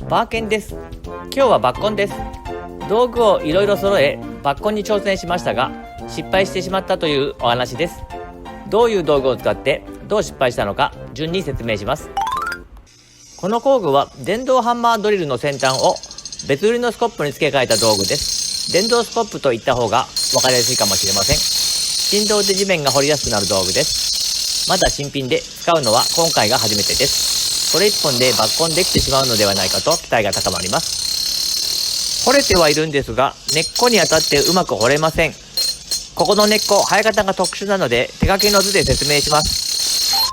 バーケンです。今日はバッコンです。道具をいろいろ揃えバッコンに挑戦しましたが失敗してしまったというお話です。どういう道具を使ってどう失敗したのか順に説明します。この工具は電動ハンマードリルの先端を別売りのスコップに付け替えた道具です。電動スコップと言った方が分かりやすいかもしれません。振動で地面が掘りやすくなる道具です。まだ新品で使うのは今回が初めてです。これ一本でバッコンできてしまうのではないかと期待が高まります。掘れてはいるんですが根っこに当たってうまく掘れません。ここの根っこ生え方が特殊なので手書きの図で説明します。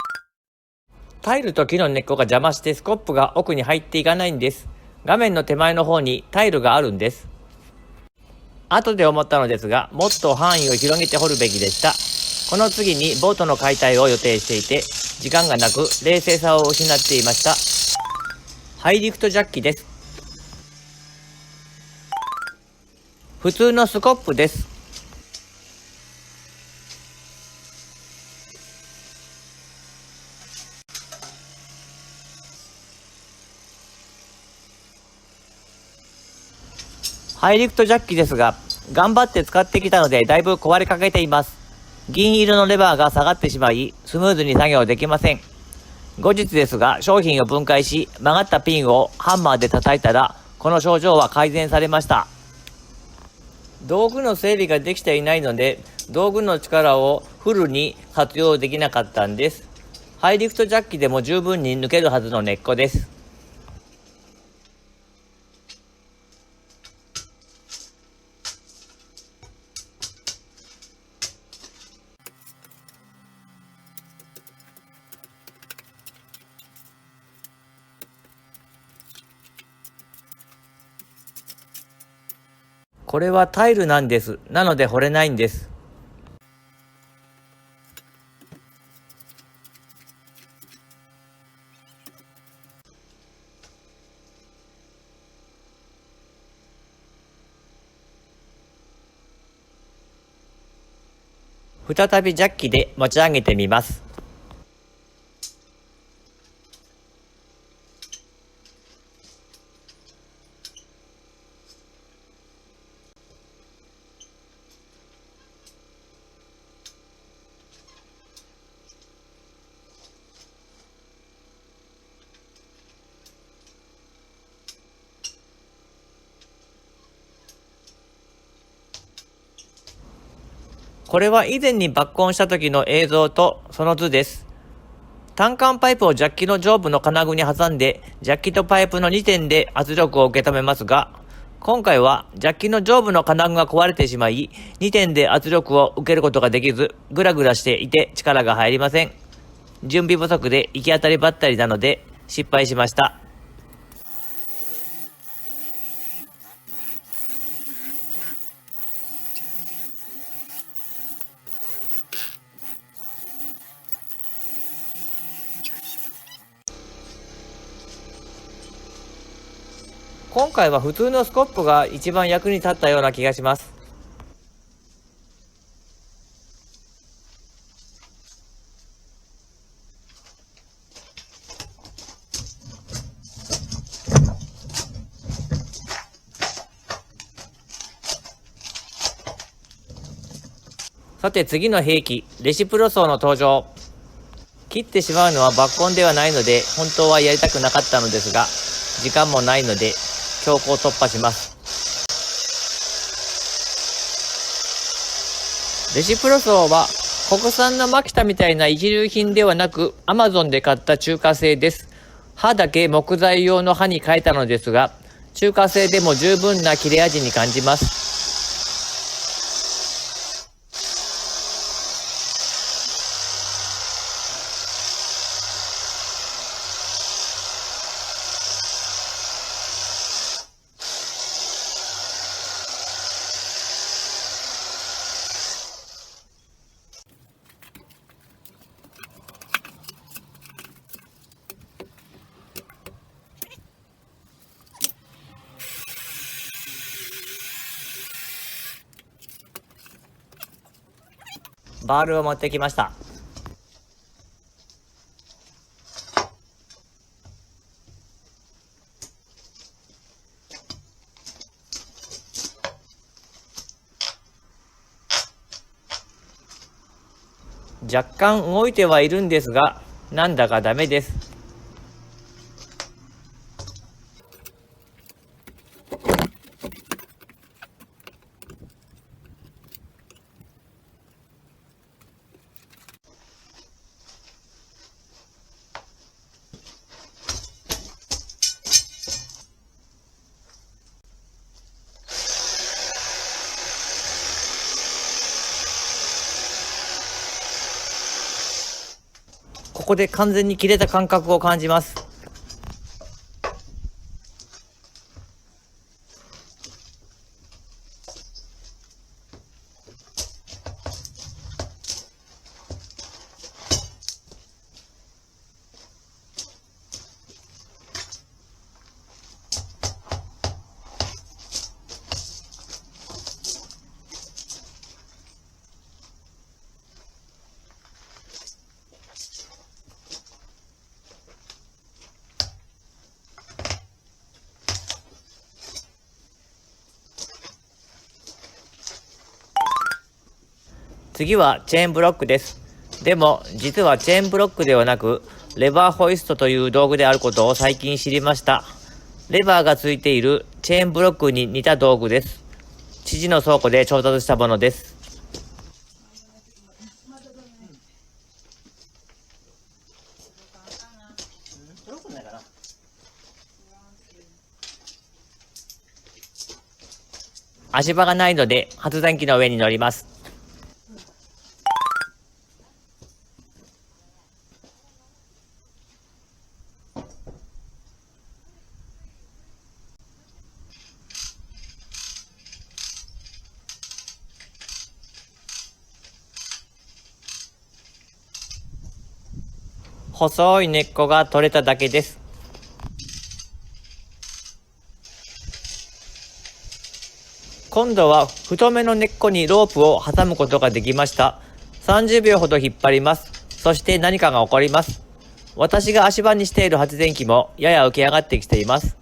タイルと木の根っこが邪魔してスコップが奥に入っていかないんです。画面の手前の方にタイルがあるんです。後で思ったのですがもっと範囲を広げて掘るべきでした。この次にボートの解体を予定していて時間がなく冷静さを失っていました。ハイリフトジャッキです。普通のスコップです。ハイリフトジャッキですが頑張って使ってきたのでだいぶ壊れかけています。銀色のレバーが下がってしまいスムーズに作業できません。後日ですが商品を分解し曲がったピンをハンマーで叩いたらこの症状は改善されました。道具の整備ができていないので道具の力をフルに活用できなかったんです。ハイリフトジャッキでも十分に抜けるはずの根っこです。これはタイルなんです。なので掘れないんです。再びジャッキで持ち上げてみます。これは以前にバッコンした時の映像とその図です。単管パイプをジャッキの上部の金具に挟んでジャッキとパイプの2点で圧力を受け止めますが今回はジャッキの上部の金具が壊れてしまい2点で圧力を受けることができずグラグラしていて力が入りません。準備不足で行き当たりばったりなので失敗しました。今回は普通のスコップが一番役に立ったような気がします。さて次の兵器レシプロソーの登場。切ってしまうのはバッコンではないので本当はやりたくなかったのですが時間もないので強行突破します。レシプロソーは国産のマキタみたいな一流品ではなくアマゾンで買った中華製です。刃だけ木材用の刃に変えたのですが中華製でも十分な切れ味に感じます。バールを持ってきました。若干動いてはいるんですが、なんだかダメです。ここで完全に切れた感覚を感じます。次はチェーンブロックです。でも実はチェーンブロックではなくレバーホイストという道具であることを最近知りました。レバーがついているチェーンブロックに似た道具です。父の倉庫で調達したものです。足場がないので発電機の上に乗ります。細い根っこが取れただけです。今度は太めの根っこにロープを挟むことができました。30秒ほど引っ張ります。そして何かが起こります。私が足場にしている発電機もやや浮き上がってきています。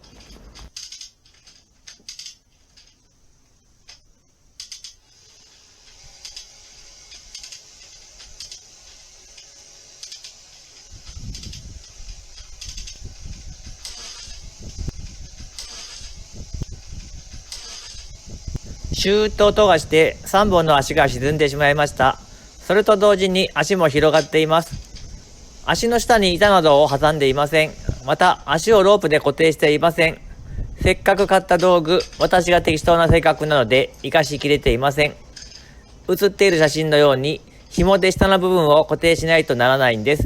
シューッと音がして3本の足が沈んでしまいました。それと同時に足も広がっています。足の下に板などを挟んでいません。また足をロープで固定していません。せっかく買った道具、私が適当な性格なので活かしきれていません。写っている写真のように紐で下の部分を固定しないとならないんです。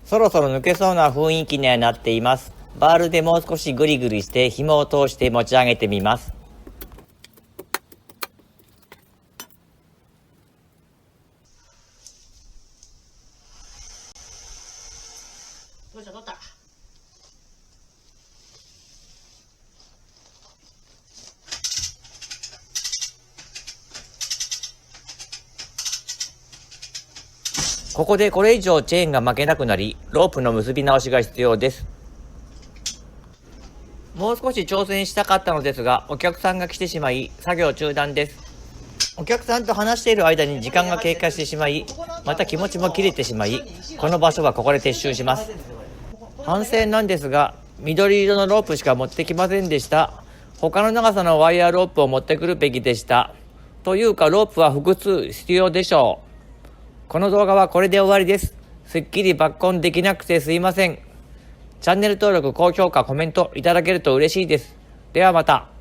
そろそろ抜けそうな雰囲気にはなっています。バールでもう少しグリグリして紐を通して持ち上げてみます。取った。ここでこれ以上チェーンが巻けなくなり、ロープの結び直しが必要です。もう少し挑戦したかったのですが、お客さんが来てしまい、作業中断です。お客さんと話している間に時間が経過してしまい、また気持ちも切れてしまい、この場所はここで撤収します。反省なんですが、緑色のロープしか持ってきませんでした。他の長さのワイヤーロープを持ってくるべきでした。というかロープは複数必要でしょう。この動画はこれで終わりです。すっきり抜根できなくてすいません。チャンネル登録、高評価、コメントいただけると嬉しいです。ではまた。